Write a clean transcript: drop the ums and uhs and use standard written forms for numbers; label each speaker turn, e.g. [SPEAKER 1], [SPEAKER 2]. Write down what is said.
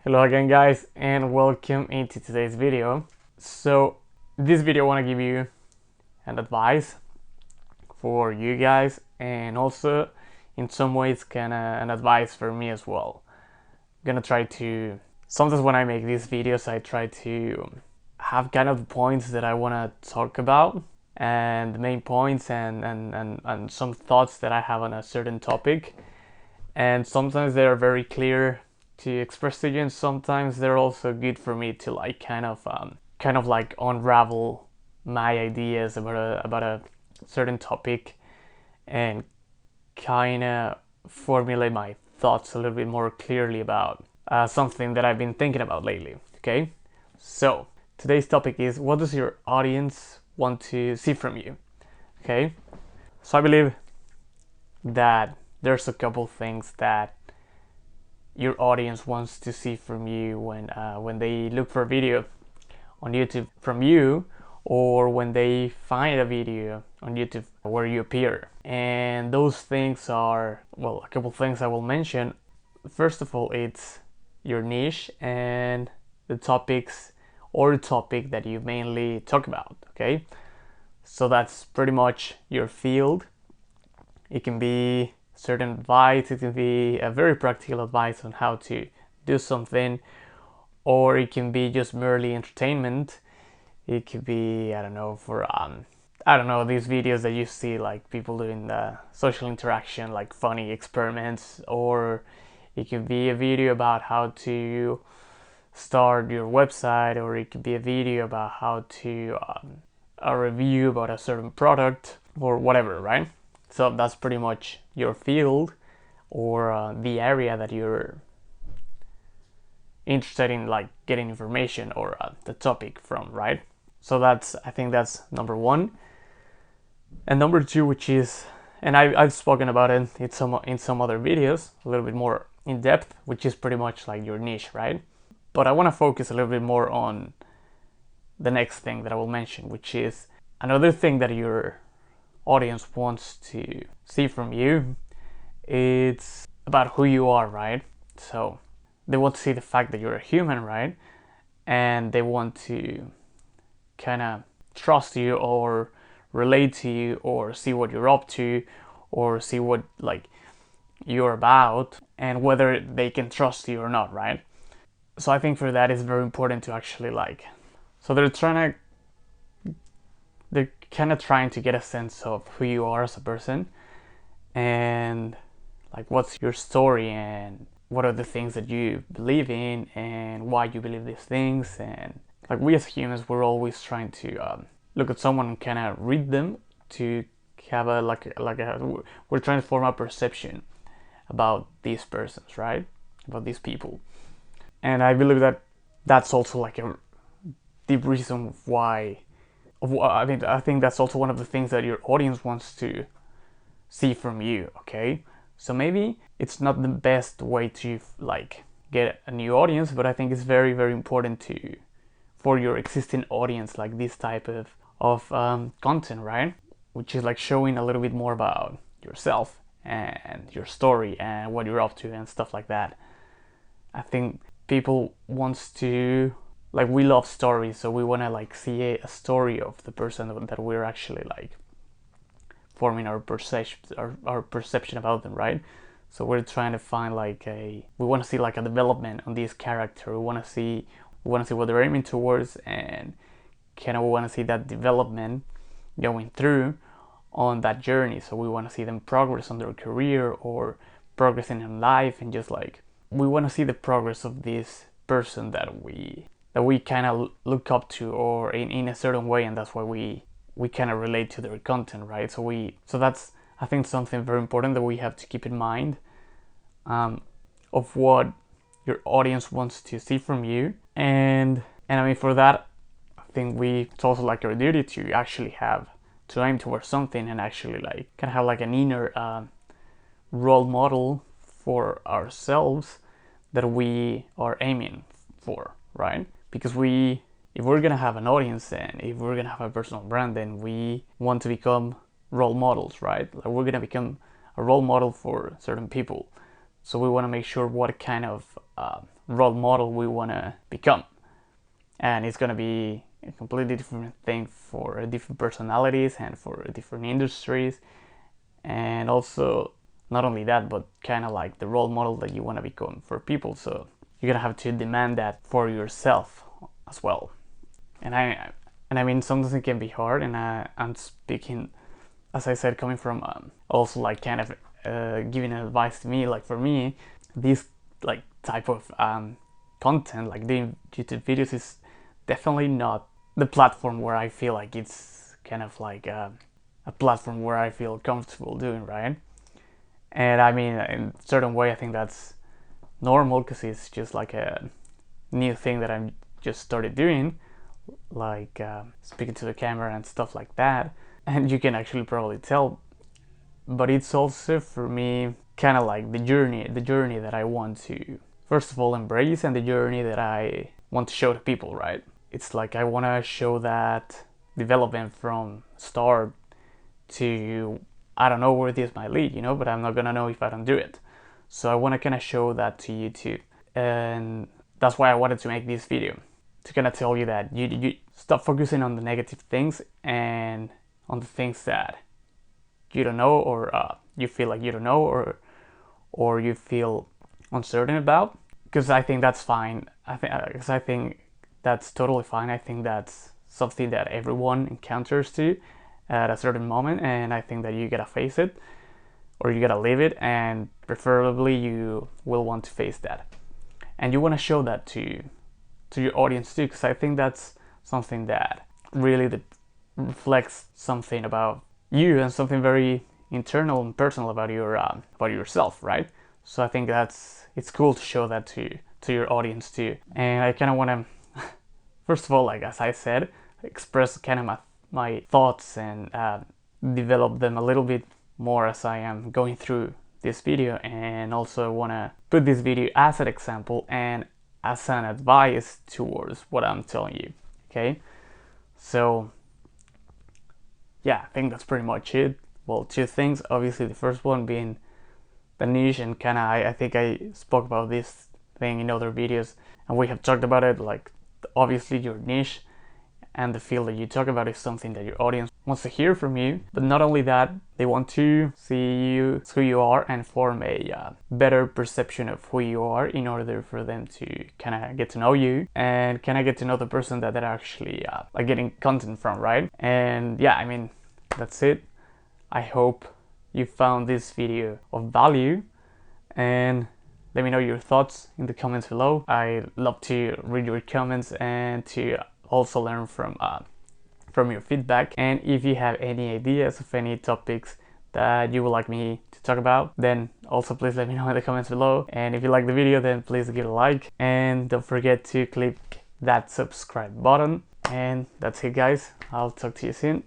[SPEAKER 1] Hello again guys and welcome into today's video. So this video I want to give you an advice for you guys and also in some ways kind of an advice for me as well. I'm gonna try to, sometimes when I make these videos I try to have kind of points that I want to talk about and the main points and some thoughts that I have on a certain topic, and sometimes they are very clear to express to you, and sometimes they're also good for me to like kind of like unravel my ideas about a certain topic and kind of formulate my thoughts a little bit more clearly about something that I've been thinking about lately. Okay, so today's topic is, what does your audience want to see from you? Okay, so I believe that there's a couple things that your audience wants to see from you when they look for a video on YouTube from you, or when they find a video on YouTube where you appear. And those things are, well, a couple things I will mention. First of all, it's your niche and the topics or the topic that you mainly talk about. Okay, so that's pretty much your field. It can be certain advice, it can be a very practical advice on how to do something, or it can be just merely entertainment. It could be, I don't know, for I don't know, these videos that you see like people doing the social interaction, like funny experiments, or it could be a video about how to start your website, or it could be a video about how to a review about a certain product or whatever, right? So that's pretty much your field, or the area that you're interested in, like getting information, or the topic from, right? So that's, I think that's number one. And number two, which is, and I've spoken about it in some other videos, a little bit more in depth, which is pretty much like your niche, right? But I want to focus a little bit more on the next thing that I will mention, which is another thing that your audience wants to see from you. It's about who you are, right? So they want to see the fact that you're a human, right? And they want to kind of trust you or relate to you or see what you're up to or see what like you're about and whether they can trust you or not, right? So I think for that it's very important to actually like, so they're kind of trying to get a sense of who you are as a person, and like what's your story and what are the things that you believe in and why you believe these things. And like we as humans, we're always trying to look at someone and kind of read them to have a we're trying to form a perception about these persons, right? About these people. And I believe that that's also like a deep reason why, I think that's also one of the things that your audience wants to see from you. Okay, so maybe it's not the best way to like get a new audience, but I think it's very very important to, for your existing audience, like this type of content, right? Which is like showing a little bit more about yourself and your story and what you're up to and stuff like that. I think people wants to, like, we love stories, so we want to like see a story of the person that we're actually like forming our perception about them, right? So we're trying to find like we want to see like a development on this character. We want to see what they're aiming towards, and kind of we want to see that development going through on that journey. So we want to see them progress on their career or progressing in life, and just like we want to see the progress of this person that we kind of look up to, or in a certain way, and that's why we kind of relate to their content, right? So that's, I think, something very important that we have to keep in mind, of what your audience wants to see from you. And I mean, for that, I think it's also like our duty to actually have to aim towards something and actually like kind of have like an inner role model for ourselves that we are aiming for, right? Because if we're gonna have an audience and if we're gonna have a personal brand, then we want to become role models, right? Like we're gonna become a role model for certain people. So we want to make sure what kind of role model we want to become. And it's going to be a completely different thing for different personalities and for different industries. And also, not only that, but kind of like the role model that you want to become for people. So you're going to have to demand that for yourself as well. And I mean, sometimes it can be hard, and I'm speaking, as I said, coming from also like kind of giving advice to me. Like for me, this like type of content, like doing YouTube videos, is definitely not the platform where I feel like it's kind of like a platform where I feel comfortable doing, right? And I mean, in a certain way, I think that's normal because it's just like a new thing that I'm just started doing, like speaking to the camera and stuff like that. And you can actually probably tell, but it's also for me kind of like the journey that I want to first of all embrace, and the journey that I want to show to people, right? It's like I want to show that development from start to, I don't know where this might lead, but I'm not gonna know if I don't do it. So I want to kind of show that to you too, and that's why I wanted to make this video, to kind of tell you that you stop focusing on the negative things and on the things that you don't know, or you feel like you don't know, or you feel uncertain about, because I think that's fine. I think that's totally fine. I think that's something that everyone encounters too at a certain moment, and I think that you gotta face it, or you gotta live it, and preferably you will want to face that, and you want to show that to your audience too, because I think that's something that really reflects something about you and something very internal and personal about yourself, right? So I think it's cool to show that to your audience too. And I kind of want to first of all, like as I said, express kind of my thoughts and develop them a little bit more as I am going through this video, and also want to put this video as an example and as an advice towards what I'm telling you. Okay, so yeah, I think that's pretty much it. Well, two things, obviously the first one being the niche, and kind of I think I spoke about this thing in other videos, and we have talked about it. Like obviously your niche and the field that you talk about is something that your audience wants to hear from you, but not only that, they want to see you, who you are, and form a better perception of who you are in order for them to kind of get to know you and kind of get to know the person that they're actually like getting content from, right? And yeah, I mean, that's it. I hope you found this video of value, and let me know your thoughts in the comments below. I love to read your comments and to also learn from your feedback. And if you have any ideas of any topics that you would like me to talk about, then also please let me know in the comments below. And if you like the video, then please give it a like, and don't forget to click that subscribe button. And that's it, guys. I'll talk to you soon.